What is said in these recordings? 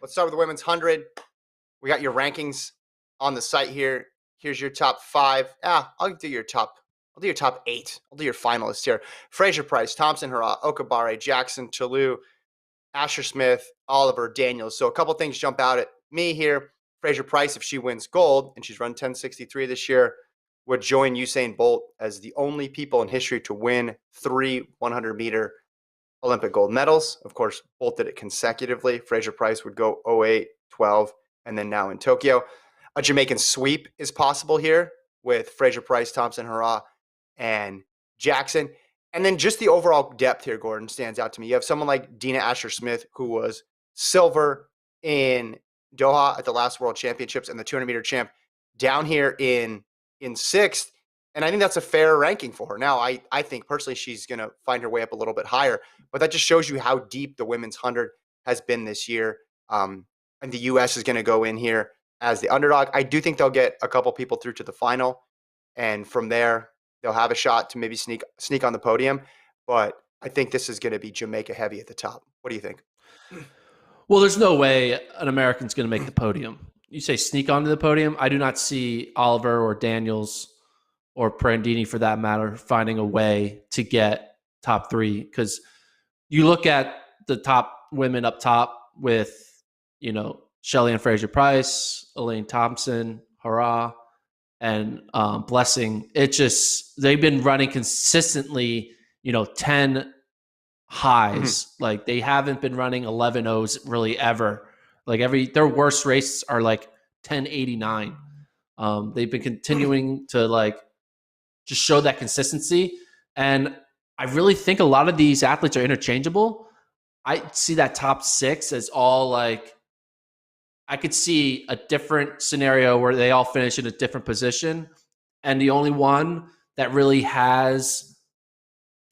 Let's start with the women's 100. We got your rankings on the site here. Here's your top 5. I'll do your top 8. I'll do your finalists here. Fraser-Pryce, Thompson, Hurrah, Okabare, Jackson, Chalou, Asher Smith, Oliver, Daniels. So a couple things jump out at me here. Fraser-Pryce, if she wins gold, and she's run 10:63 this year, would join Usain Bolt as the only people in history to win 3 100-meter Olympic gold medals. Of course, Bolt did it consecutively. Fraser-Pryce would go 08, 12, and then now in Tokyo. A Jamaican sweep is possible here with Fraser-Pryce, Thompson, Hurrah, and Jackson. And then just the overall depth here, Gordon, stands out to me. You have someone like Dina Asher-Smith, who was silver in Doha at the last World Championships and the 200-meter champ, down here in 6th. And I think that's a fair ranking for her. Now, I think personally she's going to find her way up a little bit higher, but that just shows you how deep the women's 100 has been this year. And the U.S. is going to go in here as the underdog. I do think they'll get a couple people through to the final, and from there they'll have a shot to maybe sneak on the podium. But I think this is going to be Jamaica heavy at the top. What do you think? Well, there's no way an American's going to make the podium. You say sneak onto the podium. I do not see Oliver or Daniels or Prandini, for that matter, finding a way to get top 3. Because you look at the top women up top with, Shelly-Ann Fraser-Pryce, Elaine Thompson, Hurrah, and Blessing. They've been running consistently, 10 highs. Mm-hmm. Like, they haven't been running 11 O's really ever. Like, their worst races are like 10:89. They've been continuing to just show that consistency. And I really think a lot of these athletes are interchangeable. I see that top 6 as all I could see a different scenario where they all finish in a different position. And the only one that really has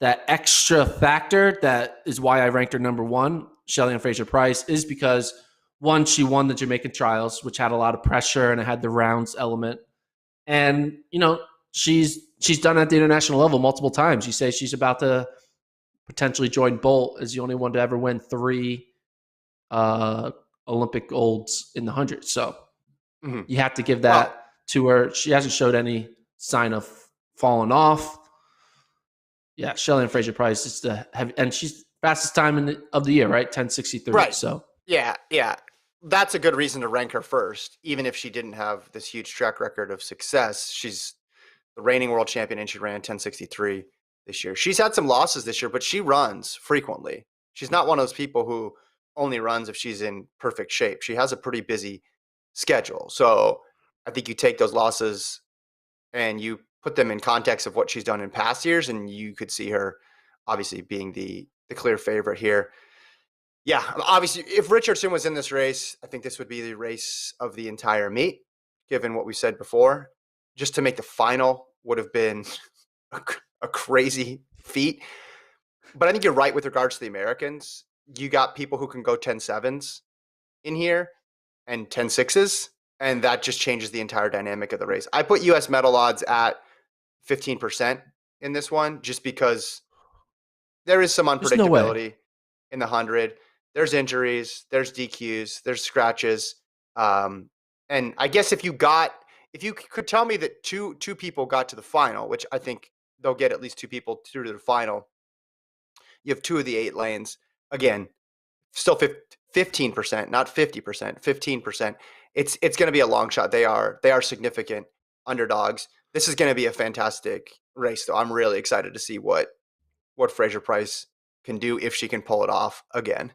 that extra factor, that is why I ranked her number 1, Shelly-Ann Fraser-Pryce, is because, one, she won the Jamaican trials, which had a lot of pressure and it had the rounds element. And, she's done it at the international level multiple times. You say she's about to potentially join Bolt as the only one to ever win 3 Olympic golds in the 100. So you have to give that to her. She hasn't showed any sign of falling off. Yeah, Shelly-Ann Fraser-Pryce is and she's fastest time of the year, right? 10:63. Right. So yeah. That's a good reason to rank her first, even if she didn't have this huge track record of success. She's the reigning world champion, and she ran 10:63 this year. She's had some losses this year, but she runs frequently. She's not one of those people who only runs if she's in perfect shape. She has a pretty busy schedule. So I think you take those losses and you put them in context of what she's done in past years, and you could see her obviously being the clear favorite here. Yeah, obviously, if Richardson was in this race, I think this would be the race of the entire meet, given what we said before. Just to make the final would have been a crazy feat. But I think you're right with regards to the Americans. You got people who can go 10.7s in here and 10.6s, and that just changes the entire dynamic of the race. I put U.S. medal odds at 15% in this one, just because there is some unpredictability in the 100. There's injuries, there's DQs, there's scratches. And I guess if you could tell me that two people got to the final, which I think they'll get at least 2 people through to the final, you have 2 of the 8 lanes. Again, still 15%, not 50%, 15%. It's going to be a long shot. They are significant underdogs. This is going to be a fantastic race, though. I'm really excited to see what Fraser-Pryce can do, if she can pull it off again.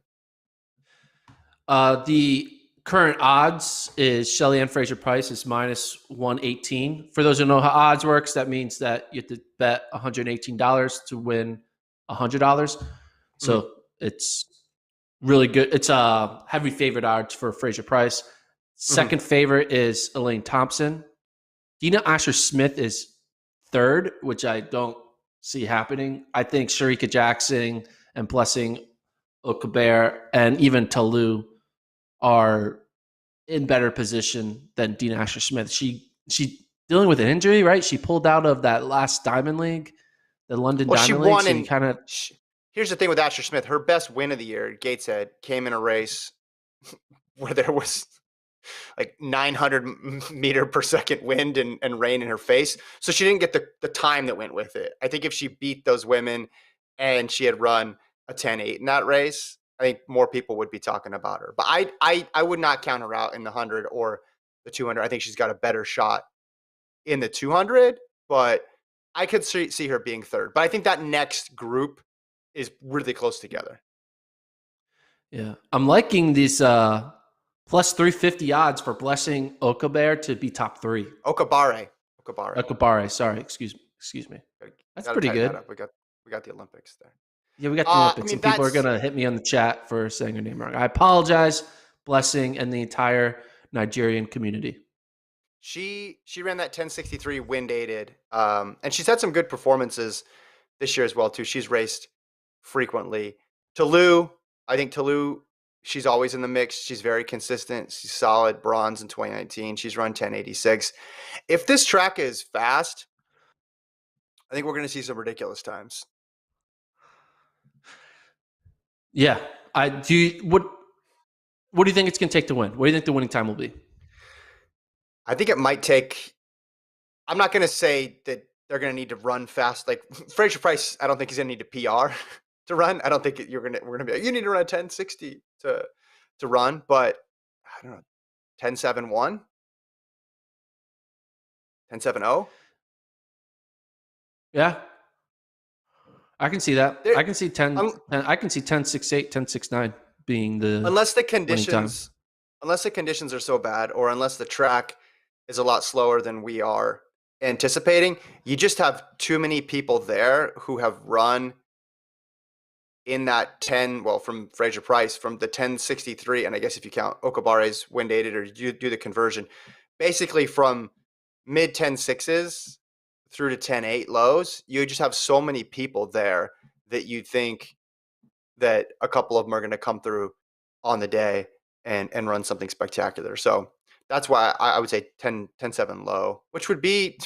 The current odds is Shelly-Ann Fraser-Pryce is -118. For those who know how odds works, that means that you have to bet $118 to win $100. So it's really good. It's a heavy favorite odds for Fraser-Pryce. Second favorite is Elaine Thompson. Dina Asher-Smith is third, which I don't see happening. I think Shericka Jackson and Blessing Okabare and even Chalou are in better position than Dina Asher-Smith. She dealing with an injury, right? She pulled out of that last Diamond League, the London Diamond League. Here's the thing with Asher-Smith. Her best win of the year at Gateshead came in a race where there was like 900 meter per second wind and rain in her face. So she didn't get the time that went with it. I think if she beat those women and she had run a 10-8 in that race, I think more people would be talking about her. But I would not count her out in the 100 or the 200. I think she's got a better shot in the 200, but I could see her being third. But I think that next group is really close together. Yeah. I'm liking these plus 350 odds for Blessing Okabare to be top 3. Okabare. Okabare, sorry, excuse me. That's Gotta pretty tighten that good. up. We got the Olympics there. Yeah, we got the Olympics, and people are that's gonna hit me on the chat for saying her name wrong. I apologize, Blessing, and the entire Nigerian community. she ran that 1063 wind aided, and she's had some good performances this year as well too. She's raced frequently. I think she's always in the mix. She's very consistent. She's solid. Bronze in 2019. She's run 1086. If this track is fast, I think we're going to see some ridiculous times. Yeah, I do. What do you think it's going to take to win? What do you think the winning time will be? I think it might take. I'm not going to say that they're going to need to run fast. Like Fraser-Pryce, I don't think he's going to need to PR to run. I don't think we're going to be like, you need to run a 1060 to run, but I don't know, 1071, 1070. Yeah, I can see that. There, I can see 10, um, 10. I can see 1068, 1069 being the unless the winning time. conditions are so bad, or unless the track is a lot slower than we are anticipating, you just have too many people there who have run in that 10, well, from Fraser-Pryce, from the 1063, and I guess if you count Okabare's wind aided or you do the conversion, basically from mid 10.6s through to 10.8 lows, you just have so many people there that you think that a couple of them are going to come through on the day and run something spectacular. So that's why I would say 10.7 low, which would be,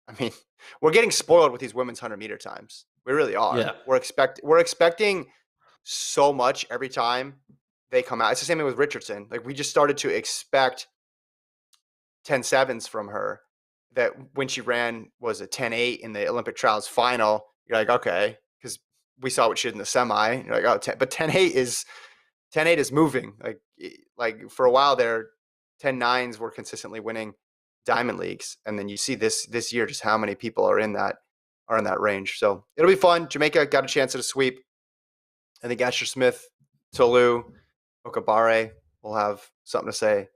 I mean, we're getting spoiled with these women's 100-meter times. We really are. Yeah. We're expecting so much every time they come out. It's the same thing with Richardson. Like, we just started to expect 10.7s from her, that when she ran was a 10.8 in the Olympic trials final, you're like, okay, because we saw what she did in the semi. You're like, oh, but 10.8 is moving. Like for a while there, 10.9s were consistently winning Diamond Leagues, and then you see this year just how many people are in that range. So it'll be fun. Jamaica got a chance at a sweep. I think Asher Smith, Tolu, Okabare will have something to say